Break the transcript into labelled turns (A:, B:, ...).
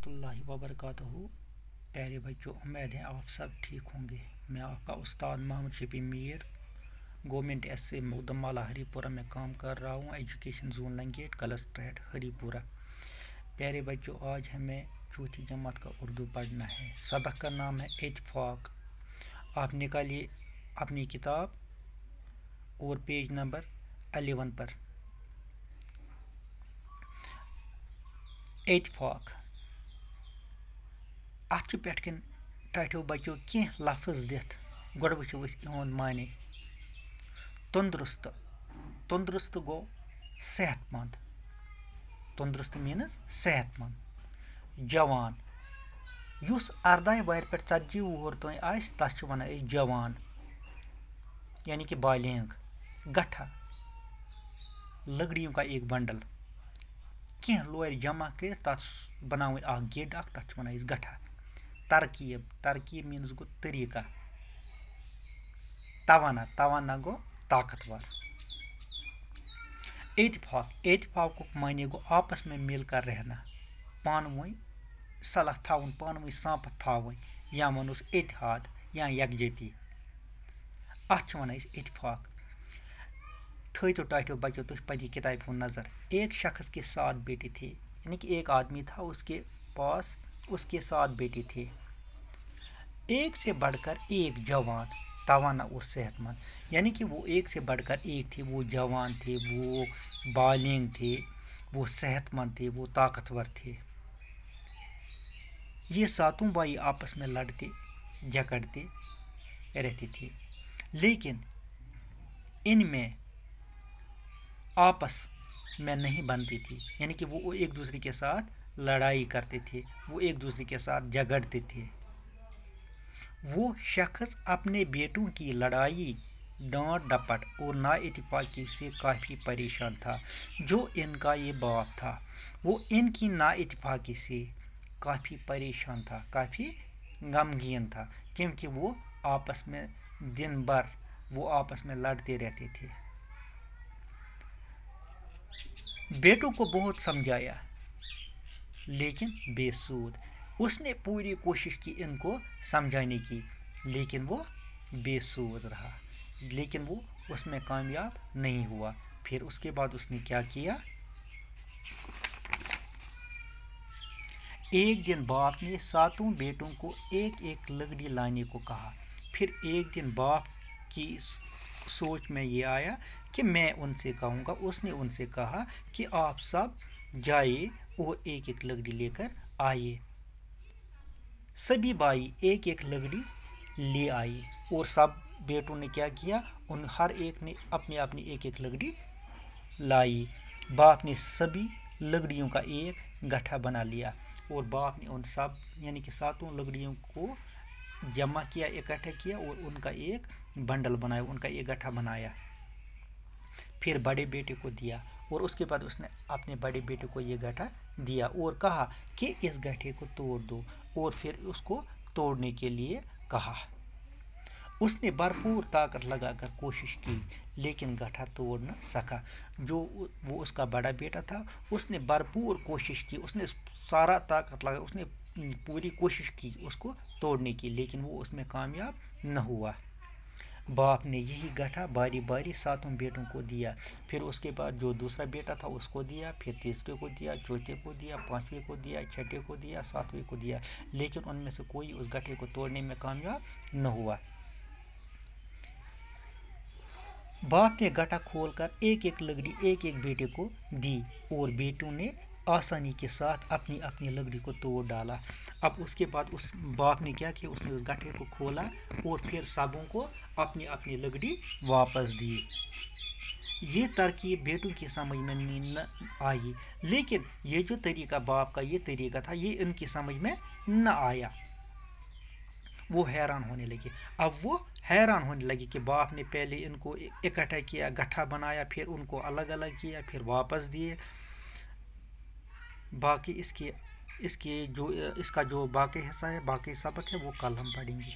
A: रहमतुल्लाहि व बरकातहू। प्यारे बच्चों, उम्मीद है आप सब ठीक होंगे। मैं आपका उस्ताद मोहम्मद शफी मीर गवर्नमेंट एसए मुगदमाला हरीपुरा में काम कर रहा हूँ। एजुकेशन जोन लंगेट कलस्ट्रेट हरीपुरा। प्यारे बच्चों, आज हमें चौथी जमात का उर्दू पढ़ना है। सबक का नाम है इत्तेफाक। आप निकालिए अपनी किताब और पेज नंबर 11 पर। इत्तेफाक अत पे टाइटो बच्चों कह लफ्ज दिथ गोड़ वो माने। तंदुरुस्त, तंदुरुस्त गो सेहतमंद। तंदुरुस्त मीनस सेहतमंद। जवान, युस 18 वर पे 40 वुहर तय आस तस वन जवान यानी कि बालिग। गठा, लकड़ियों का एक बंडल। कह लोर जमा कर तथ बनाव गेड तथ वन गठा। तरकीब, तरकीब मीनस गो तरीका। तवाना, तवाना गो ताकतवर। इत्तेफाक, इत्तेफाक को माने गो आपस में मिलकर रहना, पानवई सलाह थावन, पानवई सांपत थावन, या वनोस इत्तेहाद या यकजहती। अत वन इत्तेफाक। थो टाइटो बच्चों तुम पढ़ी किताब को नजर। एक शख्स के 7 बेटे थे, यानी कि एक आदमी था, उसके पास उसके 7 बेटे थे। एक से बढ़कर एक जवान, तवाना और सेहतमंद, यानी कि वो एक से बढ़कर एक थे। वो जवान थे, वो बालिग थे, वो सेहतमंद थे, वो ताकतवर थे। ये सातों भाई आपस में लड़ते झगड़ते रहते थे, लेकिन इनमें आपस में नहीं बनती थी, यानी कि वो एक दूसरे के साथ लड़ाई करते थे, वो एक दूसरे के साथ झगड़ते थे। वो शख्स अपने बेटों की लड़ाई, डांट डपट और नाइत्तेफाकी से काफ़ी परेशान था। जो इनका ये बाप था, वो इनकी नाइत्तेफाकी से काफ़ी परेशान था, काफ़ी गमगीन था, क्योंकि वो आपस में दिन भर वो आपस में लड़ते रहते थे। बेटों को बहुत समझाया, लेकिन बेसूद। उसने पूरी कोशिश की इनको समझाने की, लेकिन वो बेसूद रहा, लेकिन वो उसमें कामयाब नहीं हुआ। फिर उसके बाद उसने क्या किया? एक दिन बाप ने सातों बेटों को एक एक लकड़ी लाने को कहा। फिर एक दिन बाप की सोच में ये आया कि मैं उनसे कहूँगा। उसने उनसे कहा कि आप सब जाइए और एक एक लकड़ी लेकर आइए। सभी भाई एक एक लकड़ी ले आए और सब बेटों ने क्या किया? उन हर एक ने अपनी अपनी एक एक लकड़ी लाई। बाप ने सभी लकड़ियों का एक गट्ठा बना लिया और बाप ने उन सब यानी कि सातों लकड़ियों को जमा किया, इकट्ठा किया और उनका एक बंडल बनाया, उनका एक गट्ठा बनाया। फिर बड़े बेटे को दिया और उसके बाद उसने अपने बड़े बेटे को ये गट्ठा दिया और कहा कि इस गट्ठे को तोड़ दो, और फिर उसको तोड़ने के लिए कहा। उसने भरपूर ताकत लगाकर कोशिश की, लेकिन गट्ठा तोड़ न सका। जो वो उसका बड़ा बेटा था, उसने भरपूर कोशिश की, उसने सारा ताकत लगा, उसने पूरी कोशिश की उसको तोड़ने की, लेकिन वो उसमें कामयाब न हुआ। बाप ने यही गट्ठा बारी बारी सातों बेटों को दिया। फिर उसके बाद जो दूसरा बेटा था उसको दिया, फिर तीसरे को दिया, चौथे को दिया, पांचवें को दिया, छठे को दिया, सातवें को दिया, लेकिन उनमें से कोई उस गट्ठे को तोड़ने में कामयाब न हुआ। बाप ने गट्ठा खोलकर एक एक लकड़ी एक एक बेटे को दी और बेटों ने आसानी के साथ अपनी अपनी लकड़ी को तोड़ डाला। अब उसके बाद उस बाप ने क्या किया? उसने उस गट्ठे को खोला और फिर सबों को अपनी अपनी लकड़ी वापस दी। ये तरकीब बेटों की समझ में न आई, लेकिन ये जो तरीका बाप का ये तरीका था, ये इनकी समझ में न आया। वो हैरान होने लगे। अब वो हैरान होने लगे कि बाप ने पहले इनको इकट्ठा किया, गट्ठा बनाया, फिर उनको अलग अलग किया, फिर वापस दिए। बाकी इसका जो बाकी हिस्सा है, बाकी सबक है, वो कल हम पढ़ेंगे।